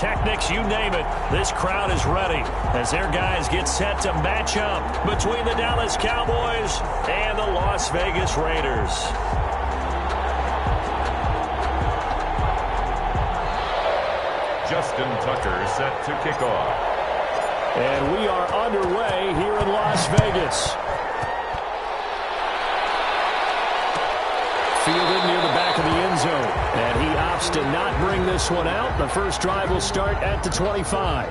pyrotechnics, you name it. This crowd is ready as their guys get set to match up between the Dallas Cowboys and the Las Vegas Raiders. Justin Tucker set to kick off. And we are underway here in Las Vegas. Fielded near the back of the end zone. And he opts to not bring this one out. The first drive will start at the 25.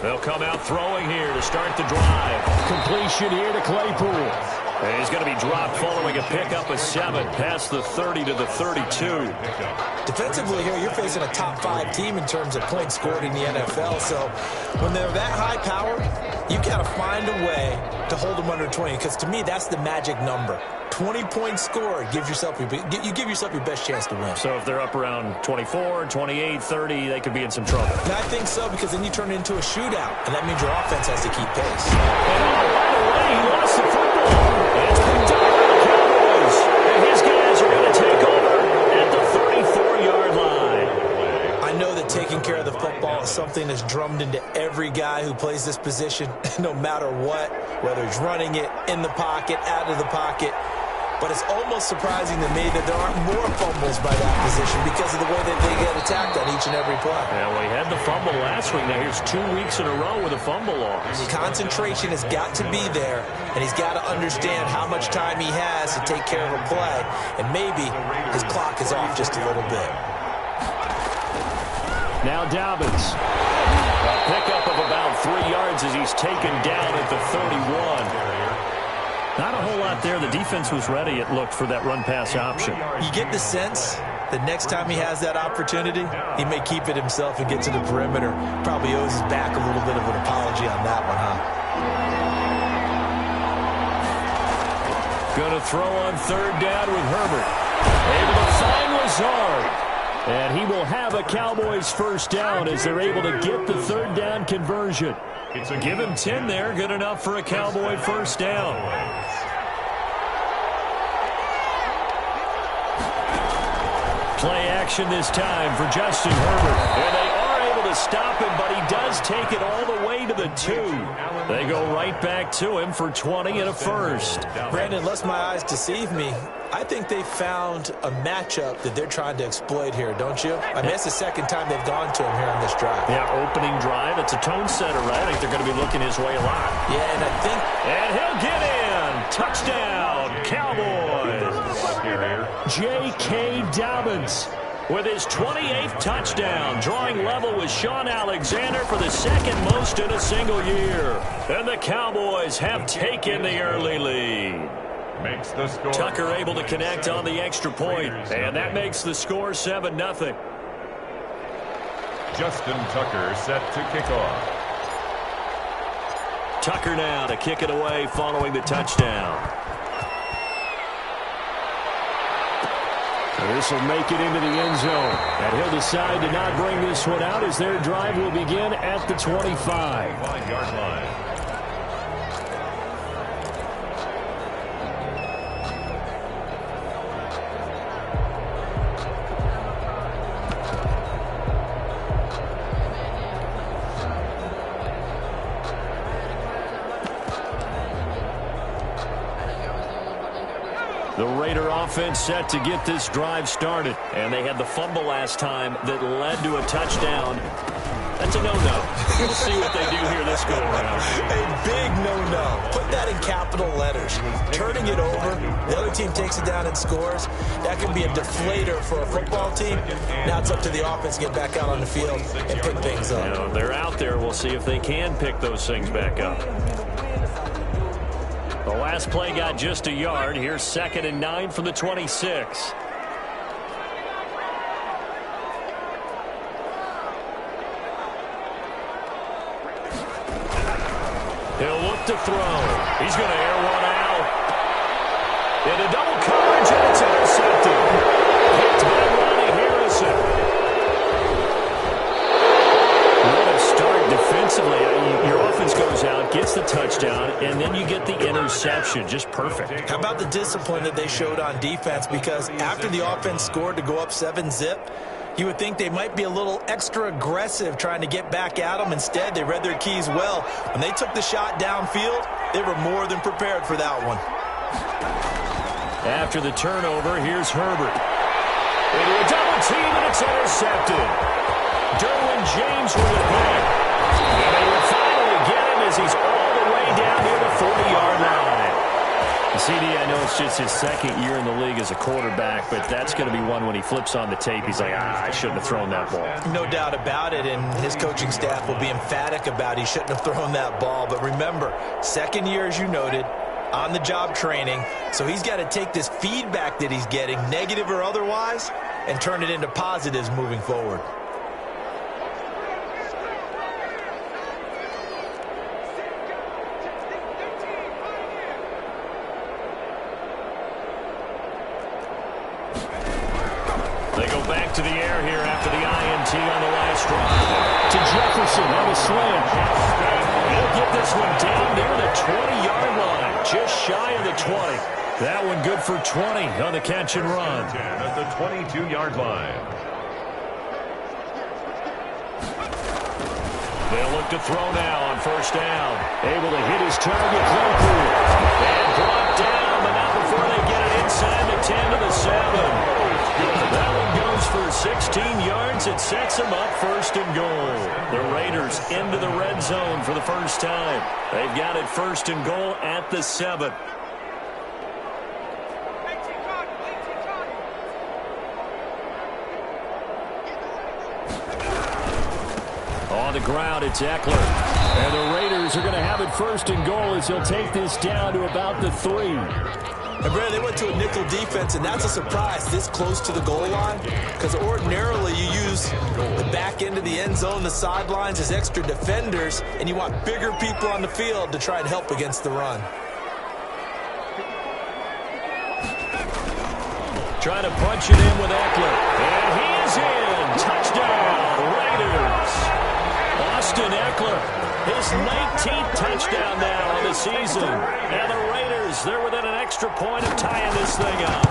They'll come out throwing here to start the drive. Completion here to Claypool. And he's going to be dropped following a pickup of 7 past the 30 to the 32. Defensively here, you're facing a top 5 team in terms of points scored in the NFL. So when they're that high powered, you've got to find a way to hold them under 20. Because to me, that's the magic number. 20 points scored, you give yourself your best chance to win. So if they're up around 24, 28, 30, they could be in some trouble. And I think so, because then you turn it into a shootout, and that means your offense has to keep pace. And right away, he lost the football. It's picked up by the Cowboys. And his guys are going to take over at the 34-yard line. I know that taking care of the football is something that's drummed into every guy who plays this position, no matter what, whether he's running it, in the pocket, out of the pocket. But it's almost surprising to me that there aren't more fumbles by that position because of the way that they get attacked on each and every play. Yeah, well, he had the fumble last week. Now here's 2 weeks in a row with a fumble loss. Concentration has got to be there, and he's got to understand how much time he has to take care of a play. And maybe his clock is off just a little bit. Now Dobbins. A pickup of about 3 yards as he's taken down at the 31. Not a whole lot there. The defense was ready, it looked, for that run-pass option. You get the sense that next time he has that opportunity, he may keep it himself and get to the perimeter. Probably owes his back a little bit of an apology on that one, huh? Going to throw on 3rd down with Herbert. Able to find Lazard. And he will have a Cowboys first down as they're able to get the 3rd down conversion. Give him 10 there. Good enough for a Cowboy first down. Play action this time for Justin Herbert. And they are able to stop him, but he does take it all the way to the 2. They go right back to him for 20 and a first. Brandon, unless my eyes deceive me, I think they found a matchup that they're trying to exploit here, don't you? I mean, it's the second time they've gone to him here on this drive. Yeah, opening drive. It's a tone setter, right? I think they're going to be looking his way a lot. Yeah, and I think... And he'll get in. Touchdown, Cowboys. J.K. Dobbins with his 28th touchdown, drawing level with Sean Alexander for the 2nd most in a single year. And the Cowboys have taken the early lead. Makes the score. Tucker able to connect on the extra point, and that makes the score 7-0. Justin Tucker set to kick off. Tucker now to kick it away following the touchdown. This will make it into the end zone. And he'll decide to not bring this one out as their drive will begin at the 25. 5-yard line. The Raider offense set to get this drive started. And they had the fumble last time that led to a touchdown. A That's a no-no. We'll see what they do here this go-around. A big no-no. Put that in capital letters. Turning it over, the other team takes it down and scores. That can be a deflator for a football team. Now it's up to the offense to get back out on the field and pick things up. You know, they're out there. We'll see if they can pick those things back up. The last play got just a yard. Here's 2nd and 9 from the 26. He'll look to throw. He's going to air one out. Into double coverage, and it's intercepted. Picked by Ronnie Harrison. What a start defensively. Your offense goes out, gets the touchdown, and then you get the interception. Just perfect. How about the discipline that they showed on defense? Because after the offense scored to go up 7-zip, you would think they might be a little extra aggressive trying to get back at them. Instead, they read their keys well. When they took the shot downfield, they were more than prepared for that one. After the turnover, here's Herbert. Into a double team, and it's intercepted. Derwin James with it back. And they will finally get him as he's all the way down near the 40-yard line. CD, I know it's just his 2nd year in the league as a quarterback, but that's going to be one when he flips on the tape. He's like, I shouldn't have thrown that ball. No doubt about it, and his coaching staff will be emphatic about he shouldn't have thrown that ball. But remember, 2nd year, as you noted, on-the-job training, so he's got to take this feedback that he's getting, negative or otherwise, and turn it into positives moving forward. They go back to the air here after the INT on the last drive. To Jefferson on the slant. He'll get this one down near the 20-yard line. Just shy of the 20. That one good for 20 on the catch and run. 10 at the 22-yard line. They'll look to throw now on 1st down. Able to hit his target quickly. And brought down, but not before they get it inside the 10 to the 7. That one goes for 16 yards. It sets them up 1st and goal. The Raiders into the red zone for the first time. They've got it 1st and goal at the 7. On the ground, it's Eckler. And the Raiders are going to have it 1st and goal as he'll take this down to about the 3. And Brad, they went to a nickel defense, and that's a surprise this close to the goal line, because ordinarily you use the back end of the end zone, the sidelines as extra defenders, and you want bigger people on the field to try and help against the run. Trying to punch it in with Eckler. And he is in. Touchdown, Raiders. Austin Eckler, his 19th touchdown now on the season. And the Raiders, they're within an extra point of tying this thing up.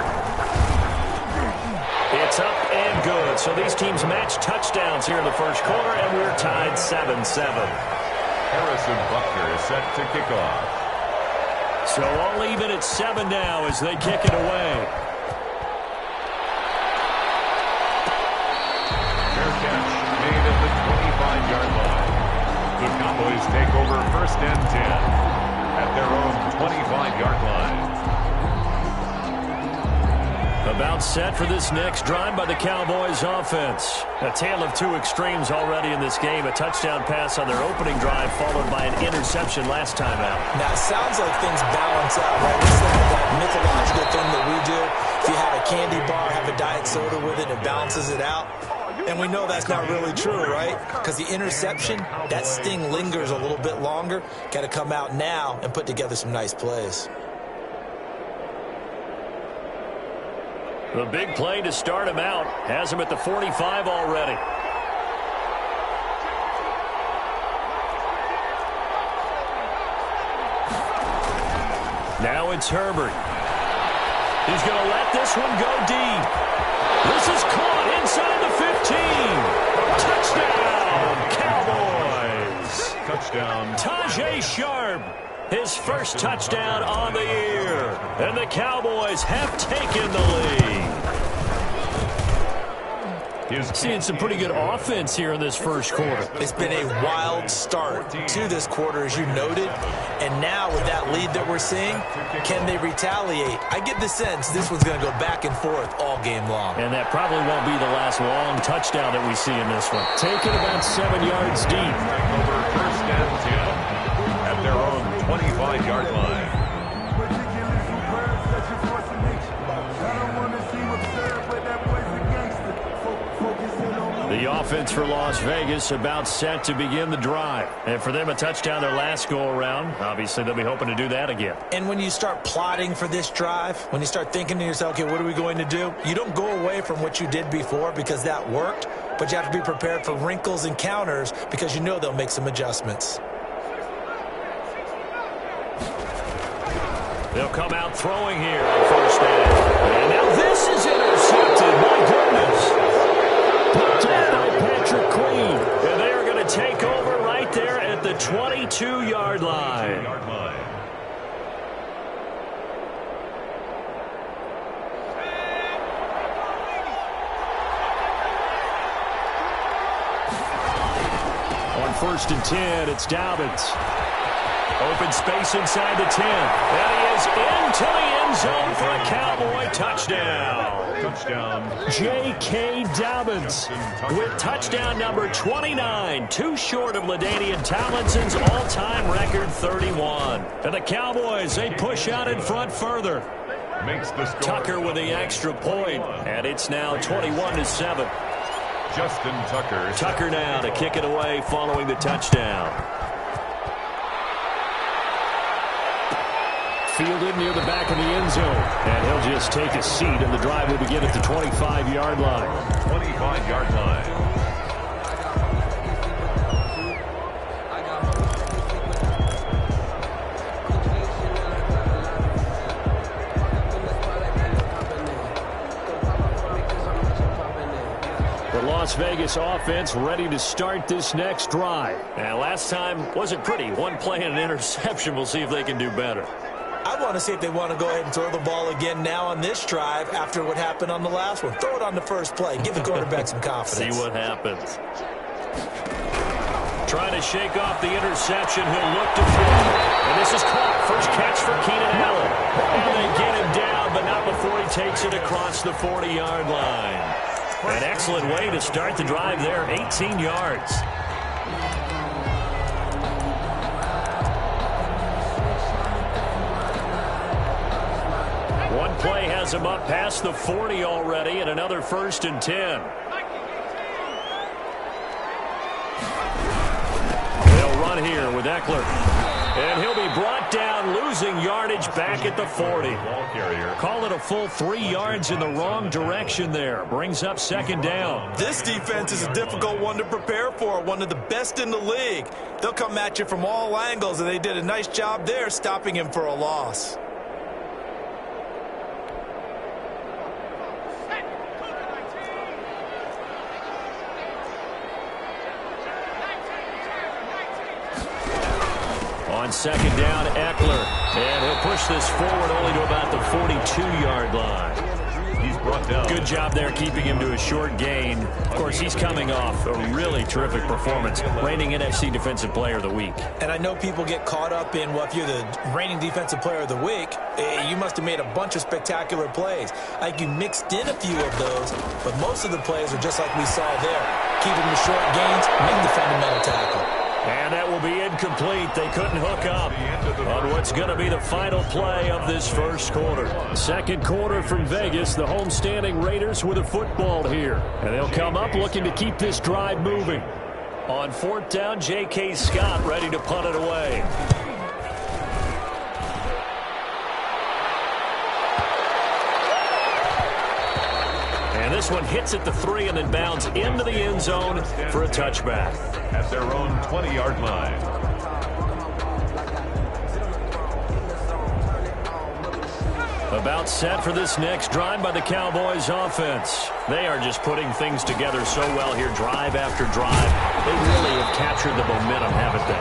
It's up and good. So these teams match touchdowns here in the first quarter, and we're tied 7-7. Harrison Butker is set to kick off. So all even at 7 now as they kick it away. Fair catch made at the 25-yard line. The Cowboys take over 1st and 10 at their own 25-yard line. About set for this next drive by the Cowboys offense. A tale of two extremes already in this game. A touchdown pass on their opening drive followed by an interception last time out. Now, it sounds like things balance out, right? It's like that mythological thing that we do. If you have a candy bar, have a diet soda with it, it balances it out. And we know that's not really true, right? Because the interception, that sting lingers a little bit longer. Got to come out now and put together some nice plays. The big play to start him out. Has him at the 45 already. Now it's Herbert. He's going to let this one go deep. This is caught inside the 15. Touchdown, Cowboys. Touchdown. Tajay Sharp. His first touchdown on the year. And the Cowboys have taken the lead. Seeing some pretty good offense here in this first quarter. It's been a wild start to this quarter, as you noted. And now with that lead that we're seeing, can they retaliate? I get the sense this one's going to go back and forth all game long. And that probably won't be the last long touchdown that we see in this one. Taken about 7 yards deep. Over first and 10 at their own 25-yard line. The offense for Las Vegas about set to begin the drive. And for them, a touchdown their last go-around. Obviously, they'll be hoping to do that again. And when you start plotting for this drive, when you start thinking to yourself, okay, what are we going to do? You don't go away from what you did before because that worked, but you have to be prepared for wrinkles and counters because you know they'll make some adjustments. They'll come out throwing here on first down. And now this is intercepted. My goodness. Put down by Patrick Queen. And they are going to take over right there at the 22-yard line. On first and 10, it's Dobbins. Open space inside the 10. And he is into the end zone for a Cowboy touchdown. J.K. Dobbins with touchdown number 29. Too short of LaDainian Tomlinson's all-time record 31. And the Cowboys, they push out in front further. Tucker with the extra point. And it's now 21-7. Justin Tucker. Tucker now to kick it away following the touchdown. Fielded near the back of the end zone. And he'll just take a seat, and the drive will begin at the 25-yard line. 25-yard line. The Las Vegas offense ready to start this next drive. And last time wasn't pretty. One play and an interception. We'll see if they can do better. I want to see if they want to go ahead and throw the ball again now on this drive after what happened on the last one. Throw it on the first play. Give the quarterback some confidence. See what happens. Trying to shake off the interception. He'll look to throw. And this is caught. First catch for Keenan Allen. And they get him down, but not before he takes it across the 40-yard line. An excellent way to start the drive there. 18 yards. One play has him up past the 40 already, and another first and 10. They'll run here with Eckler. And he'll be brought down, losing yardage back at the 40. Call it a full 3 yards in the wrong direction there. Brings up second down. This defense is a difficult one to prepare for, one of the best in the league. They'll come at you from all angles, and they did a nice job there stopping him for a loss. On second down, Eckler. And he'll push this forward only to about the 42-yard line. He's brought down. Good job there keeping him to a short gain. Of course, he's coming off a really terrific performance, reigning NFC Defensive Player of the Week. And I know people get caught up in, well, if you're the reigning Defensive Player of the Week, you must have made a bunch of spectacular plays. I think you mixed in a few of those, but most of the plays are just like we saw there. Keep them to short gains, make the fundamental tackle. And that will be incomplete. They couldn't hook up on what's going to be the final play of this first quarter. Second quarter from Vegas. The homestanding Raiders with a football here. And they'll come up looking to keep this drive moving. On fourth down, J.K. Scott ready to punt it away. And this one hits at the 3 and then bounds into the end zone for a touchback. At their own 20-yard line. About set for this next drive by the Cowboys offense. They are just putting things together so well here, drive after drive. They really have captured the momentum, haven't they?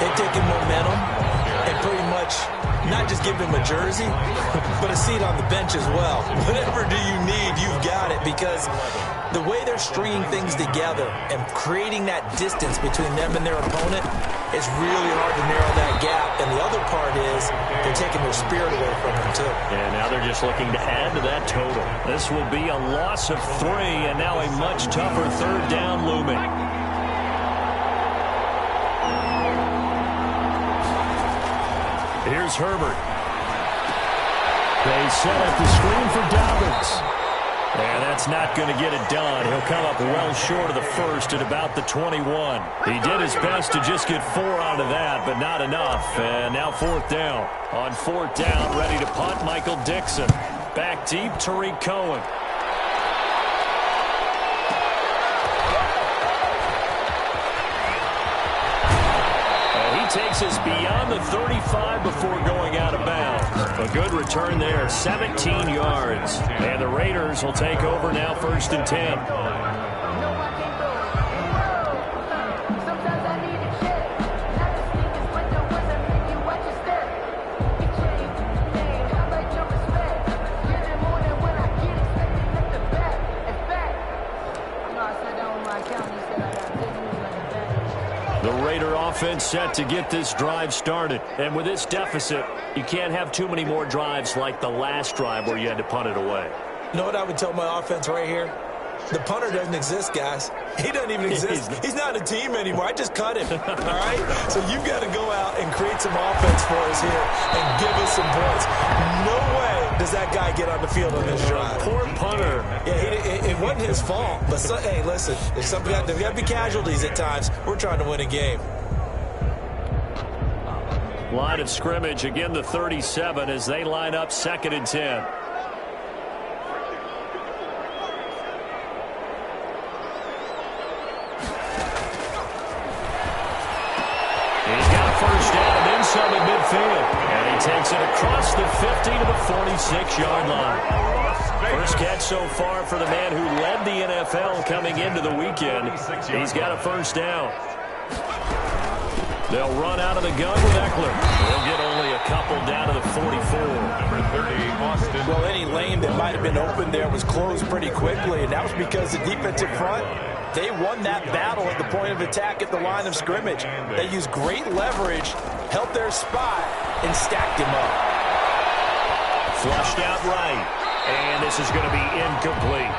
They've taken momentum and pretty much not just give him a jersey, but a seat on the bench as well. Whatever do you need, you've got it, because the way they're stringing things together and creating that distance between them and their opponent, it's really hard to narrow that gap. And the other part is they're taking their spirit away from them, too. And now they're just looking to add to that total. This will be a loss of 3, and now a much tougher third down looming. Here's Herbert. They set up the screen for Dobbins. And that's not going to get it done. He'll come up well short of the first at about the 21. He did his best to just get 4 out of that, but not enough. And now 4th down. On 4th down, ready to punt, Michael Dixon. Back deep, Tariq Cohen. Takes us beyond the 35 before going out of bounds. A good return there, 17 yards. And the Raiders will take over now, 1st and 10. The Raider offense set to get this drive started. And with this deficit, you can't have too many more drives like the last drive where you had to punt it away. You know what I would tell my offense right here? The punter doesn't exist, guys. He doesn't even exist. He's not a team anymore. I just cut him, all right? So you've got to go out and create some offense for us here and give us some points. No way does that guy get on the field on this drive. Poor punter. Yeah, it wasn't his fault. But, hey, listen, there's got to be casualties at times. We're trying to win a game. Line of scrimmage, again the 37 as they line up 2nd and 10. He's got a 1st down and then some at midfield. And he takes it across the 50 to the 46-yard line. First catch so far for the man who led the NFL coming into the weekend. He's got a 1st down. They'll run out of the gun with Eckler. They'll get only a couple down to the 44. Number 30, Austin. Well, any lane that might have been open there was closed pretty quickly, and that was because the defensive front, they won that battle at the point of attack at the line of scrimmage. They used great leverage, held their spot, and stacked him up. Flushed out right, and this is going to be incomplete.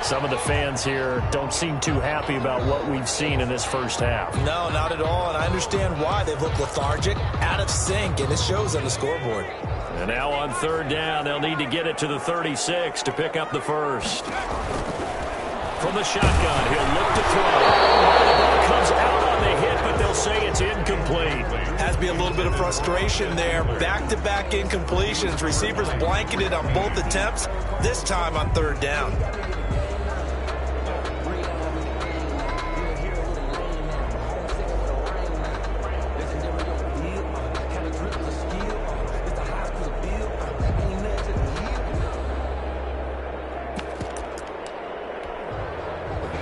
Some of the fans here don't seem too happy about what we've seen in this first half. No, not at all, and I understand why. They've looked lethargic, out of sync, and it shows on the scoreboard. And now on 3rd down, they'll need to get it to the 36 to pick up the first. From the shotgun, he'll look to throw. The ball comes out on the hit, but they'll say it's incomplete. Has to be a little bit of frustration there. Back-to-back incompletions. Receivers blanketed on both attempts, this time on 3rd down.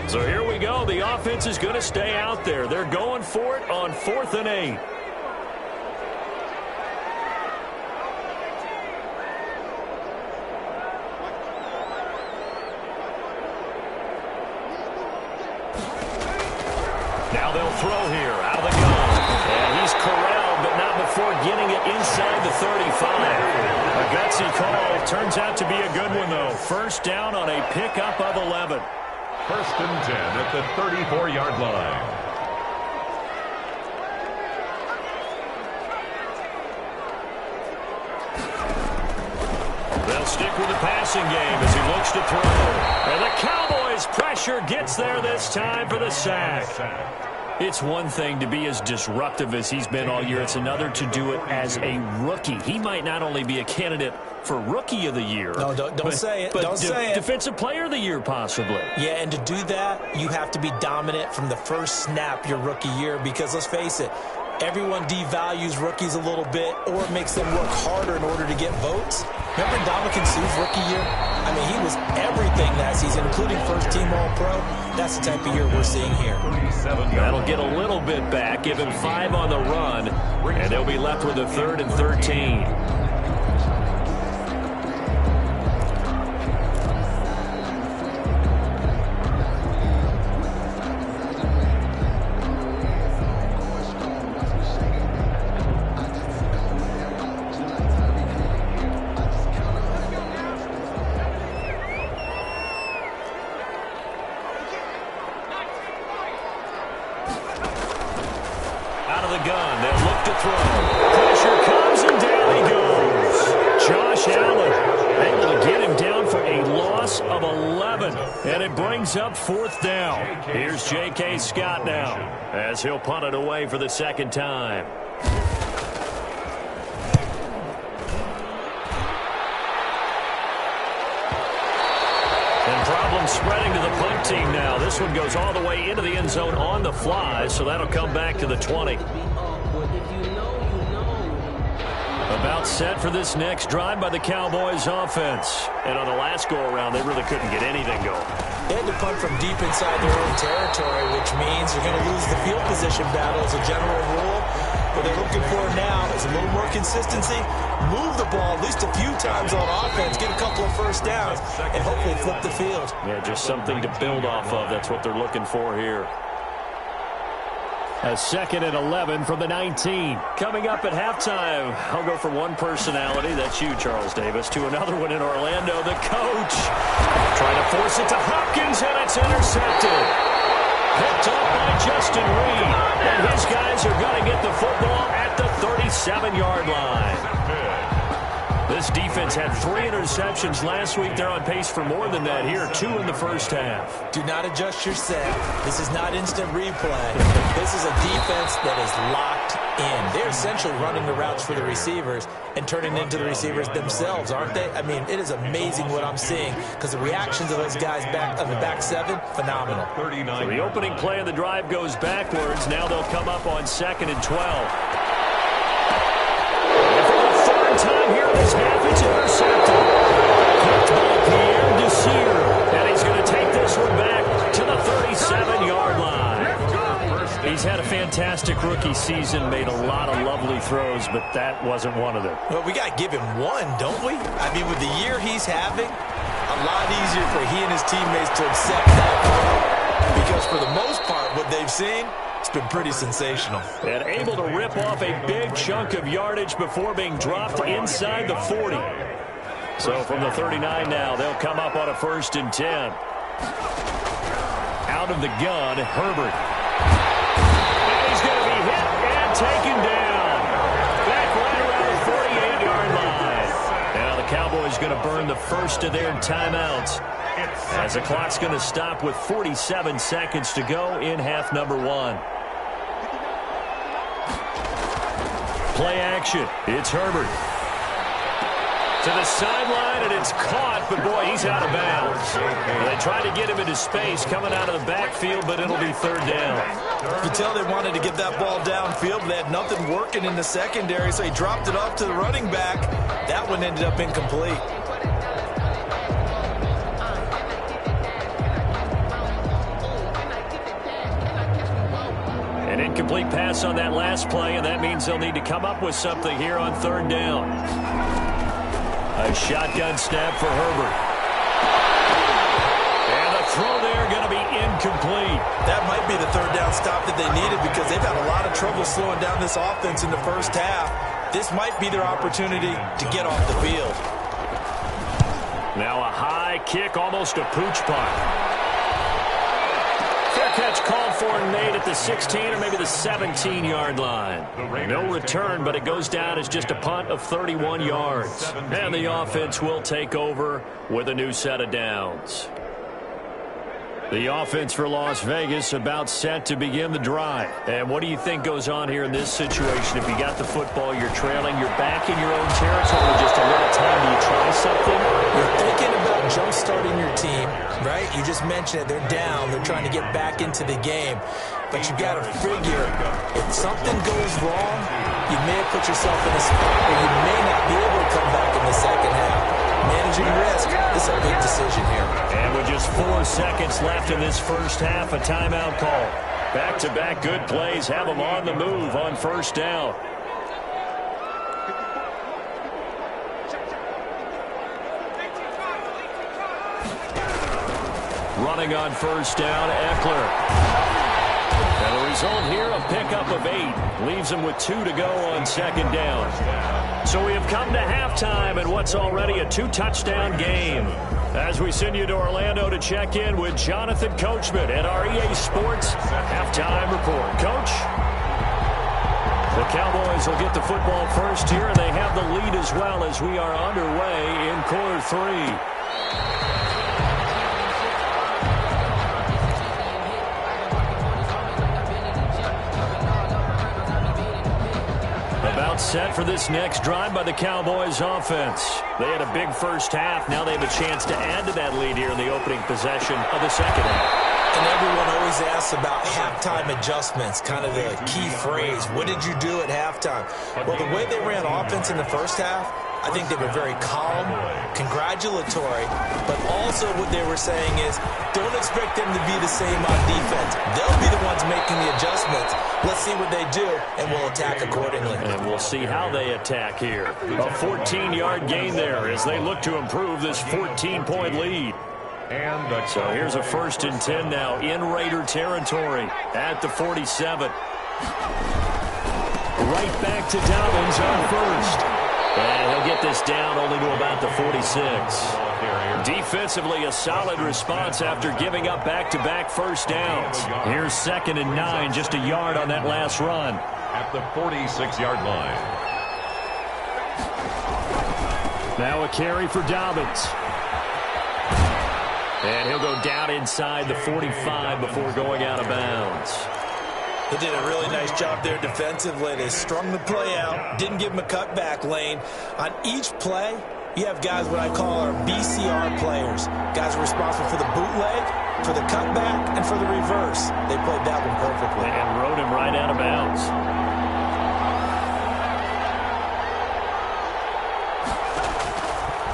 So here we go. The offense is going to stay out there. They're going for it on 4th and 8. Now they'll throw here out of the gun. And he's corralled, but not before getting it inside the 35. A gutsy call. Turns out to be a good one, though. 1st down on a pickup of 11. 1st and 10 at the 34-yard line. They'll stick with the passing game as he looks to throw. And the Cowboys pressure gets there this time for the sack. It's one thing to be as disruptive as he's been all year. It's another to do it as a rookie. He might not only be a candidate for Rookie of the Year. No, don't say it. But don't say it. Defensive Player of the Year, possibly. Yeah, and to do that, you have to be dominant from the first snap your rookie year because, let's face it, everyone devalues rookies a little bit or makes them work harder in order to get votes. Remember Ndamukong Suh's rookie year? I mean, he was everything that season, including first-team All-Pro. That's the type of year we're seeing here. 37-yard That'll line. get a little bit back, give him 5 on the run, and they'll be left with a 3rd and 13. Out of the gun, they'll look to throw. Pressure comes, and down he goes. Josh Allen able to get him down for a loss of 11. And it brings up 4th down. Here's J.K. Scott now, as he'll punt it away for the 2nd time. And problems spreading to the punt team now. This one goes all the way into the end zone on the fly, so that'll come back to the 20. About set for this next drive by the Cowboys offense. And on the last go-around, they really couldn't get anything going. They had to punt from deep inside their own territory, which means you're going to lose the field position battle as a general rule. What they're looking for now is a little more consistency, move the ball at least a few times on offense, get a couple of first downs, and hopefully flip the field. Yeah, just something to build off of. That's what they're looking for here. A 2nd and 11 from the 19. Coming up at halftime, I'll go from one personality, that's you, Charles Davis, to another one in Orlando, the coach. Trying to force it to Hopkins, and it's intercepted. Picked up by Justin Reed. And his guys are going to get the football at the 37-yard line. This defense had 3 interceptions last week. They're on pace for more than that here. 2 in the first half. Do not adjust your set. This is not instant replay. This is a defense that is locked in. They're essentially running the routes for the receivers and turning into the receivers themselves, aren't they? I mean, it is amazing what I'm seeing because the reactions of those guys back of the back 7, phenomenal. So the opening play of the drive goes backwards. Now they'll come up on 2nd and 12. Time here in this half, it's intercepted. Picked by Pierre Desir, and he's going to take this one back to the 37-yard line. He's had a fantastic rookie season, made a lot of lovely throws, but that wasn't one of them. Well, we got to give him one, don't we? I mean, with the year he's having, a lot easier for he and his teammates to accept that because for the most part, what they've seen, it's been pretty sensational. And able to rip off a big chunk of yardage before being dropped inside the 40. So from the 39 now, they'll come up on a 1st and 10. Out of the gun, Herbert. And he's going to be hit and taken down. Back right around the 48-yard line. Now the Cowboys going to burn the first of their timeouts, as the clock's going to stop with 47 seconds to go in half number 1. Play action. It's Herbert. To the sideline, and it's caught, but boy, he's out of bounds. They tried to get him into space coming out of the backfield, but it'll be 3rd down. You can tell they wanted to get that ball downfield, but they had nothing working in the secondary, so he dropped it off to the running back. That one ended up incomplete. An incomplete pass on that last play, and that means they'll need to come up with something here on 3rd down. A shotgun snap for Herbert. And the throw there going to be incomplete. That might be the 3rd down stop that they needed because they've had a lot of trouble slowing down this offense in the first half. This might be their opportunity to get off the field. Now a high kick, almost a pooch punt. Fair catch called for and made at the 16 or maybe the 17-yard line. No return, but it goes down as just a punt of 31 yards. And the offense will take over with a new set of downs. The offense for Las Vegas about set to begin the drive. And what do you think goes on here in this situation? If you got the football, you're trailing, you're back in your own territory with just a little time. Do you try something? You're thinking about jump-starting your team, right? You just mentioned it. They're down. They're trying to get back into the game. But you got to figure, if something goes wrong, you may have put yourself in a spot where you may not be able to come back in the second half. Managing risk, this is a big decision here. And with just 4 seconds left in this first half, a timeout call. Back-to-back good plays have them on the move on first down. Running on first down, Eckler. And the result here, a pickup of 8. Leaves him with 2 to go on second down. So we have come to halftime in what's already a 2-touchdown game. As we send you to Orlando to check in with Jonathan Coachman at our EA Sports Halftime Report. Coach? The Cowboys will get the football first here, and they have the lead as well as we are underway in quarter 3. About set for this next drive by the Cowboys offense. They had a big first half. Now they have a chance to add to that lead here in the opening possession of the second half. And everyone always asks about halftime adjustments, kind of the key phrase. What did you do at halftime? Well, the way they ran offense in the first half, I think they were very calm, congratulatory, but also what they were saying is don't expect them to be the same on defense. They'll be the ones making the adjustments. Let's see what they do, and we'll attack accordingly. And we'll see how they attack here. A 14-yard gain there as they look to improve this 14-point lead. And so here's a 1st and 10 now in Raider territory at the 47. Right back to Dobbins on first. And he'll get this down only to about the 46. Defensively, a solid response after giving up back-to-back first downs. Here's 2nd and 9, just a yard on that last run. At the 46-yard line. Now a carry for Dobbins. And he'll go down inside the 45 before going out of bounds. They did a really nice job there defensively. They strung the play out, didn't give him a cutback lane. On each play, you have guys what I call our BCR players. Guys are responsible for the bootleg, for the cutback, and for the reverse. They played that one perfectly. And rode him right out of bounds.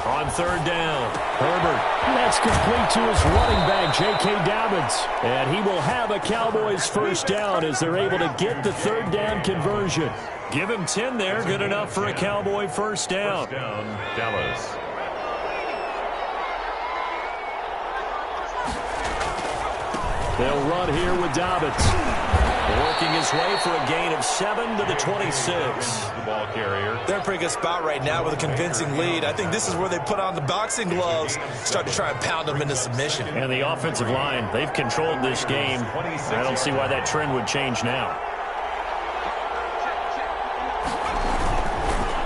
On 3rd down, Herbert. That's complete to his running back, J.K. Dobbins. And he will have a Cowboys first down as they're able to get the 3rd down conversion. Give him 10 there, good enough for a Cowboy first down. First down, Dallas. They'll run here with Dobbins. Working his way for a gain of 7 to the 26. The ball carrier. They're in a pretty good spot right now with a convincing lead. I think this is where they put on the boxing gloves, start to try and pound them into submission. And the offensive line, they've controlled this game. I don't see why that trend would change now.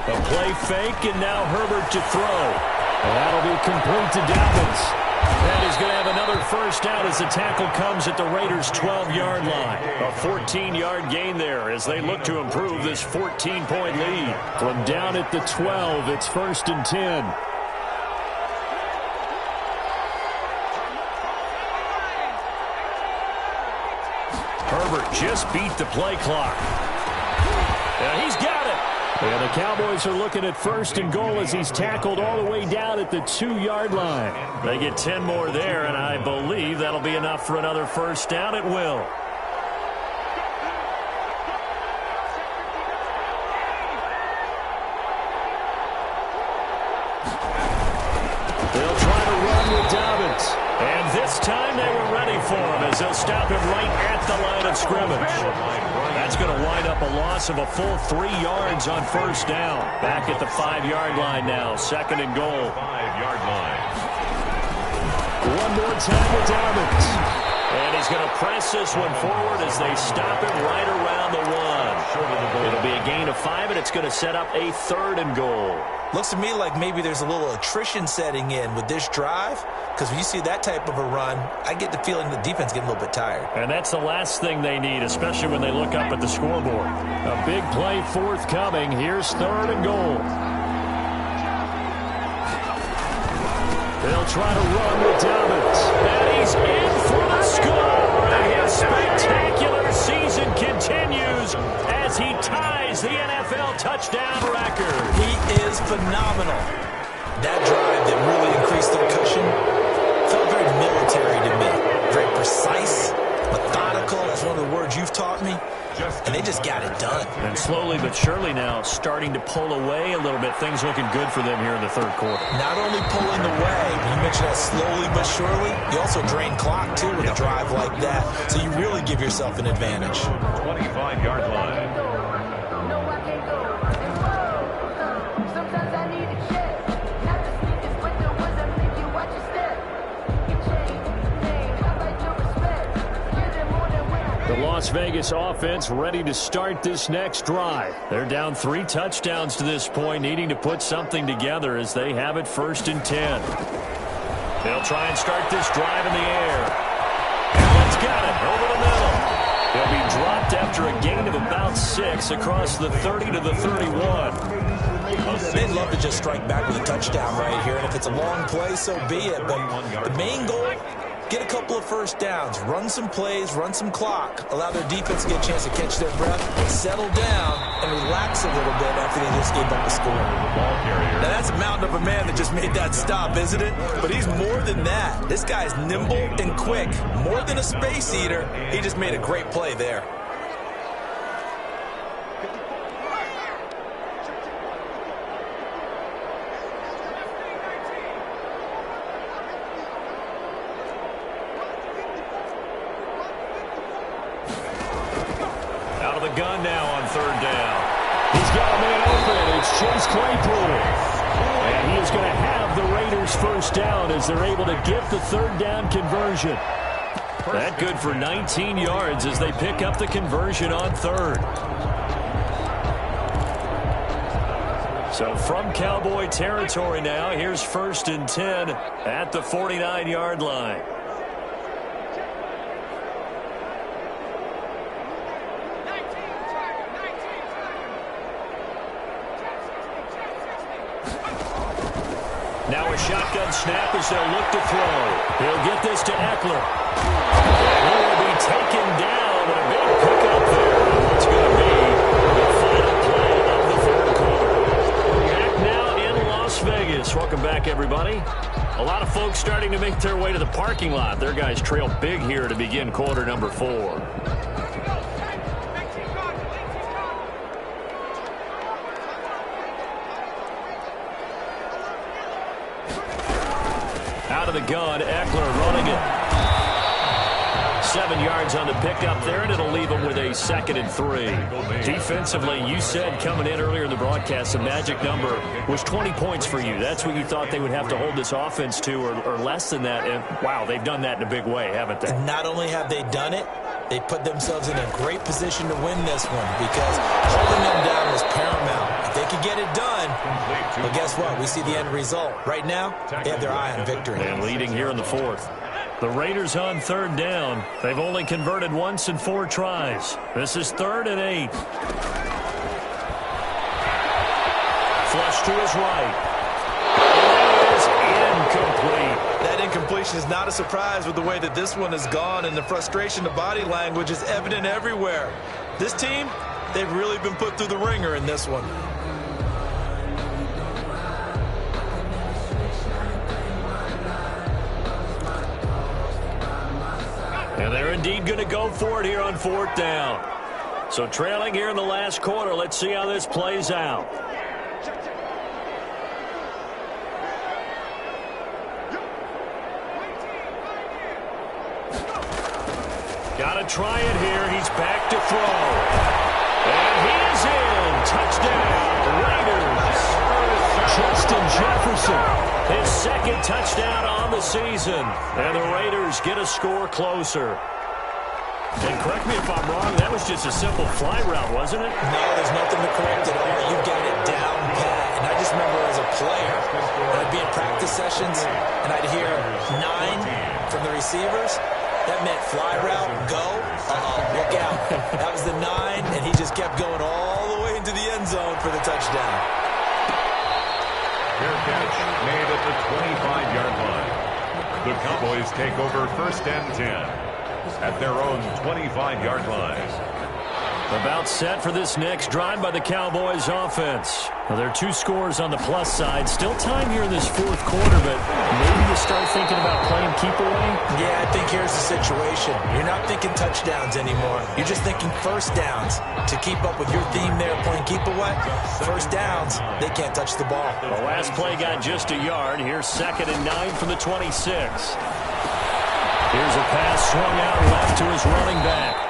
A play fake, and now Herbert to throw. That'll be complete to Dobbins. And he's going to have another first down as the tackle comes at the Raiders' 12-yard line. A 14-yard gain there as they look to improve this 14-point lead. From down at the 12, it's 1st and 10. Herbert just beat the play clock. And he's got it. And the Cowboys are looking at 1st and goal as he's tackled all the way down at the 2-yard line. They get 10 more there, and I believe that'll be enough for another first down. It will. They'll try to run with Dobbins. And this time they were ready for him as they'll stop him right at the line of scrimmage. That's going to wind up a loss of a full 3 yards on first down. Back at the 5-yard line now. 2nd and goal. 5-yard line. One more time with Dobbins. And he's going to press this one forward as they stop him right around the 1. It'll be a gain of 5, and it's going to set up a 3rd and goal. Looks to me like maybe there's a little attrition setting in with this drive, because when you see that type of a run, I get the feeling the defense getting a little bit tired. And that's the last thing they need, especially when they look up at the scoreboard. A big play forthcoming. Here's 3rd and goal. They'll try to run with Dobbins. And he's in for the score. And his spectacular season continues as he ties the NFL touchdown record. He is phenomenal. That drive that really increased their cushion felt very military to me. Very precise, methodical. That's one of the words you've taught me. And they just got it done. And slowly but surely now starting to pull away a little bit. Things looking good for them here in the third quarter. Not only pulling away, you mentioned that slowly but surely, you also drain clock, too, with a drive like that. So you really give yourself an advantage. 25-yard line. The Las Vegas offense ready to start this next drive. They're down 3 touchdowns to this point, needing to put something together as they have it 1st and 10. They'll try and start this drive in the air. Allen's got it over the middle. He'll be dropped after a gain of about 6 across the 30 to the 31. They'd love to just strike back with a touchdown right here, and if it's a long play, so be it. But the main goal, get a couple of first downs, run some plays, run some clock, allow their defense to get a chance to catch their breath, settle down, and relax a little bit after they just gave up a score. Now, that's a mountain of a man that just made that stop, isn't it? But he's more than that. This guy's nimble and quick. More than a space eater, he just made a great play there. Gun now on 3rd down. He's got a man open. It's Chase Claypool. And he is going to have the Raiders 1st down as they're able to get the 3rd down conversion. That good for 19 yards as they pick up the conversion on 3rd. So from Cowboy territory now, here's 1st and 10 at the 49-yard line. Now a shotgun snap as they'll look to throw. He'll get this to Eckler. He will be taken down with a big pickup there. What's going to be the final play of the 3rd quarter. Back now in Las Vegas. Welcome back, everybody. A lot of folks starting to make their way to the parking lot. Their guys trail big here to begin quarter number 4. Out of the gun, Eckler running it. 7 yards on the pickup there, and it'll leave them with a 2nd and 3. Defensively, you said coming in earlier in the broadcast, the magic number was 20 points for you. That's what you thought they would have to hold this offense to, or less than that. And, wow, they've done that in a big way, haven't they? And not only have they done it, they put themselves in a great position to win this one because holding them down was paramount. If they could get it done, well, guess what? We see the end result. Right now, they have their eye on victory. And leading here in the 4th. The Raiders on 3rd down. They've only converted once in 4 tries. This is 3rd and 8. Flush to his right. It is incomplete. That incompletion is not a surprise with the way that this one has gone, and the frustration, the body language is evident everywhere. This team, they've really been put through the ringer in this one. And they're indeed going to go for it here on 4th down. So trailing here in the last quarter, let's see how this plays out. Got to try it here. He's back to throw. And he is in. Touchdown, Raiders. Justin Jefferson. His 2nd touchdown on the season. And the Raiders get a score closer. And correct me if I'm wrong, that was just a simple fly route, wasn't it? No, there's nothing to correct at all. You've got it down pat. And I just remember as a player, when I'd be in practice sessions, and I'd hear 9 from the receivers. That meant fly route, go. Look out. That was the 9, and he just kept going all the way into the end zone for the touchdown. Fair catch made at the 25-yard line. The Cowboys take over 1st and 10 at their own 25-yard line. About set for this next drive by the Cowboys offense. Well, there are 2 scores on the plus side. Still time here in this fourth quarter, but maybe you start thinking about playing keep away? Yeah, I think here's the situation. You're not thinking touchdowns anymore. You're just thinking first downs. To keep up with your theme there, playing keep away, first downs, they can't touch the ball. The last play got just a yard. Here's 2nd and 9 from the 26. Here's a pass swung out left to his running back.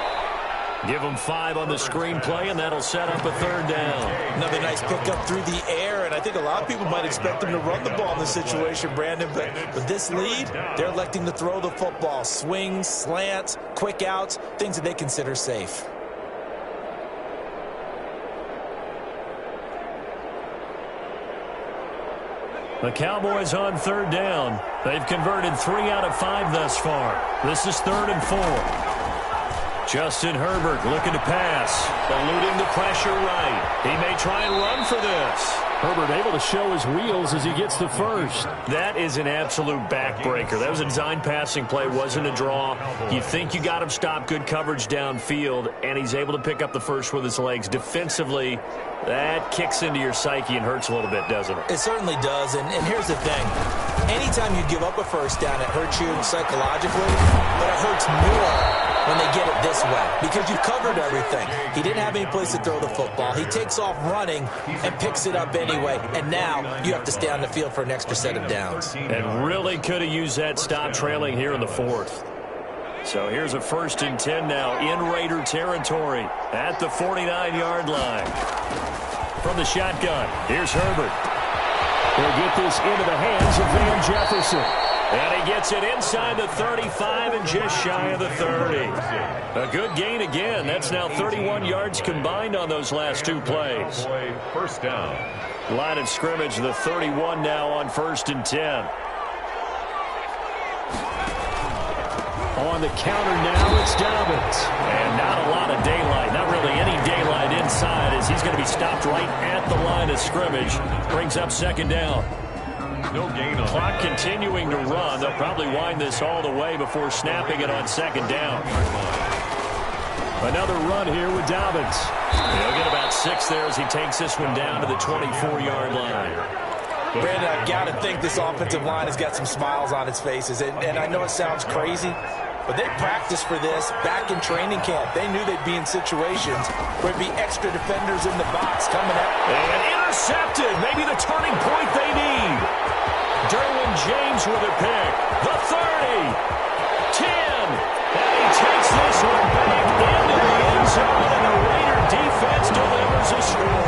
Give him 5 on the screenplay, and that'll set up a 3rd down. Another nice pickup through the air, and I think a lot of people might expect him to run the ball in this situation, Brandon, but with this lead, they're electing to throw the football. Swings, slants, quick outs, things that they consider safe. The Cowboys on 3rd down. They've converted 3 out of 5 thus far. This is 3rd and 4. Justin Herbert looking to pass. Eluding the pressure right. He may try and run for this. Herbert able to show his wheels as he gets the first. That is an absolute backbreaker. That was a design passing play, wasn't a draw. You think you got him stopped, good coverage downfield, and he's able to pick up the first with his legs. Defensively, that kicks into your psyche and hurts a little bit, doesn't it? It certainly does, and here's the thing. Anytime you give up a first down, it hurts you psychologically, but it hurts more when they get it this way, because you've covered everything. He didn't have any place to throw the football. He takes off running and picks it up anyway, and now you have to stay on the field for an extra set of downs. And really could have used that stop trailing here in the 4th. So here's a 1st and 10 now in Raider territory at the 49-yard line. From the shotgun, here's Herbert. He'll get this into the hands of Van Jefferson. And he gets it inside the 35 and just shy of the 30. A good gain again. That's now 31 yards combined on those last 2 plays. First down. Line of scrimmage, the 31 now on 1st and 10. On the counter now, it's Dobbins. And not a lot of daylight, not really any daylight inside, as he's going to be stopped right at the line of scrimmage. Brings up 2nd down. No gain on Clock continuing to run. They'll probably wind this all the way before snapping it on 2nd down. Another run here with Dobbins. He'll get about 6 there as he takes this one down to the 24-yard line. Brandon, I've got to think this offensive line has got some smiles on its faces. And I know it sounds crazy, but they practiced for this back in training camp. They knew they'd be in situations where it'd be extra defenders in the box coming at. And intercepted. Maybe the turning point they need. Derwin James with a pick. The 30. 10. And he takes this one back into the end zone, and the Raider defense delivers a score.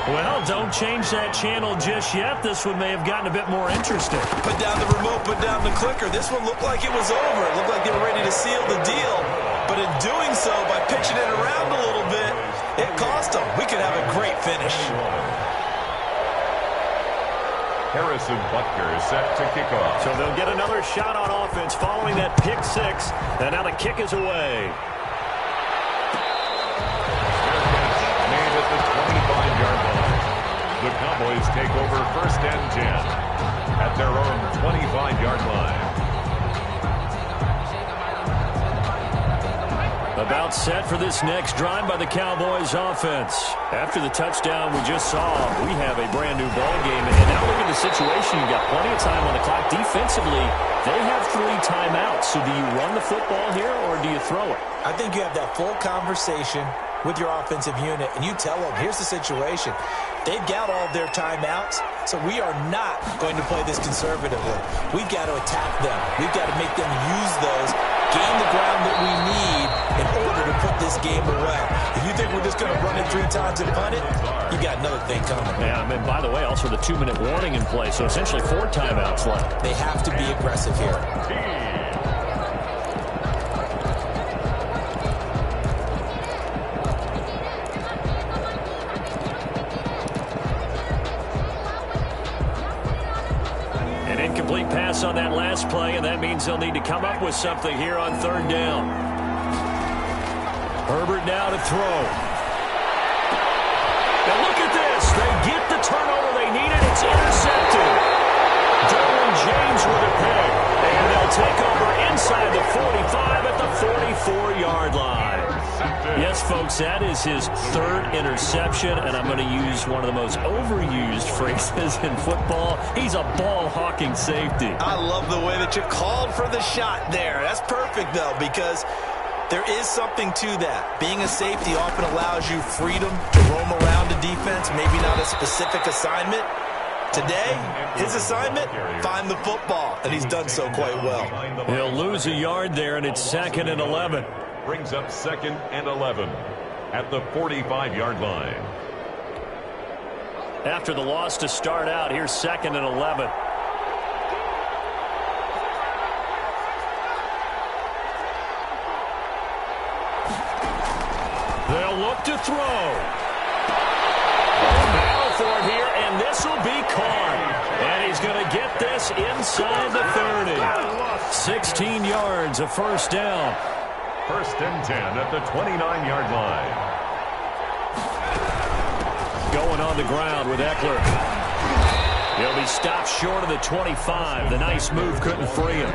Well, don't change that channel just yet. This one may have gotten a bit more interesting. Put down the remote, put down the clicker. This one looked like it was over. It looked like they were ready to seal the deal. But in doing so, by pitching it around a little bit, it cost them. We could have a great finish. Harrison Butker is set to kick off. So they'll get another shot on offense following that pick 6. And now the kick is away. Made at the 25-yard line. The Cowboys take over 1st and 10 at their own 25-yard line. About set for this next drive by the Cowboys offense. After the touchdown we just saw, we have a brand new ball game. And now look at the situation. You've got plenty of time on the clock. Defensively, they have 3 timeouts. So do you run the football here or do you throw it? I think you have that full conversation with your offensive unit, and you tell them, here's the situation. They've got all their timeouts, so we are not going to play this conservatively. We've got to attack them. We've got to make them use those, gain the ground that we need in order to put this game away. If you think we're just going to run it 3 times and punt it, you got another thing coming. Yeah, and by the way, also the 2-minute warning in play, so essentially 4 timeouts left. They have to be aggressive here. Incomplete pass on that last play, and that means they'll need to come up with something here on 3rd down. Herbert now to throw. And look at this. They get the turnover they needed. It's intercepted. Derwin James with a pick. And they'll take over inside the 45 at the 44-yard line. Yes, folks, that is his third interception, and I'm going to use one of the most overused phrases in football. He's a ball-hawking safety. I love the way that you called for the shot there. That's perfect, though, because there is something to that. Being a safety often allows you freedom to roam around a defense, maybe not a specific assignment. Today, his assignment, find the football, and he's done so quite well. He'll lose a yard there, and it's 2nd and 11. Brings up 2nd and 11 at the 45-yard line. After the loss to start out, here's 2nd and 11. They'll look to throw. Battle for it here, and this will be caught. And he's going to get this inside the 30. 16 yards, a first down. 1st and 10 at the 29-yard line. Going on the ground with Eckler. He'll be stopped short of the 25. The nice move couldn't free him.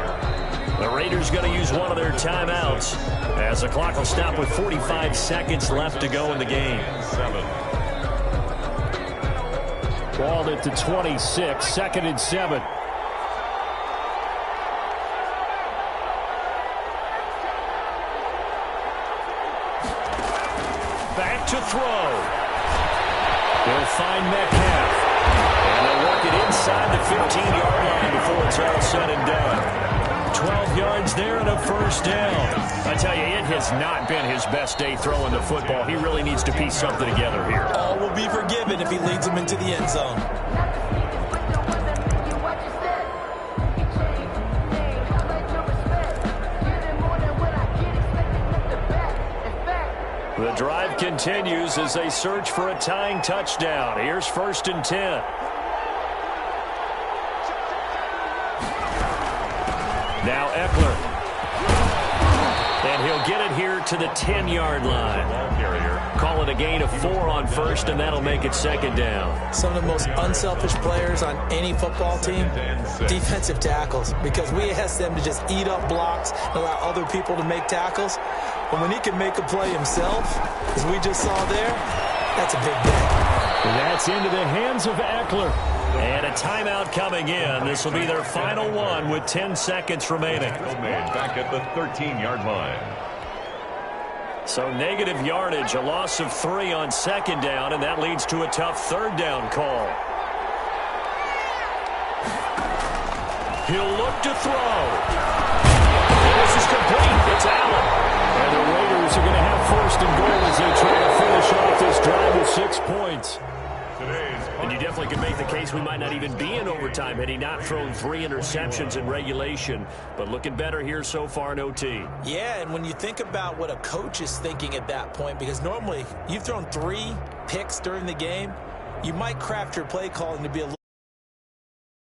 The Raiders going to use one of their timeouts as the clock will stop with 45 seconds left to go in the game. Balled at the 26, 2nd and 7. Back to throw. They'll find Metcalf. And they'll work it inside the 15-yard line before it's all said and done. 12 yards there and a first down. I tell you, it has not been his best day throwing the football. He really needs to piece something together here. All will be forgiven if he leads them into the end zone. The drive continues as they search for a tying touchdown. Here's 1st and 10. Now Eckler. And he'll get it here to the 10-yard line. Call it a gain of 4 on 1st, and that'll make it 2nd down. Some of the most unselfish players on any football team, defensive tackles, because we ask them to just eat up blocks and allow other people to make tackles. But when he can make a play himself, as we just saw there, that's a big day. That's into the hands of Eckler. And a timeout coming in. This will be their final one with 10 seconds remaining. Back at the 13-yard line. So negative yardage, a loss of 3 on 2nd down, and that leads to a tough 3rd down call. He'll look to throw. And this is complete. It's Allen. And the Raiders are going to have 1st and goal as they try to finish off this drive with 6 points. And you definitely can make the case we might not even be in overtime had he not thrown 3 interceptions in regulation. But looking better here so far in OT. Yeah, and when you think about what a coach is thinking at that point, because normally you've thrown 3 picks during the game, you might craft your play calling to be a little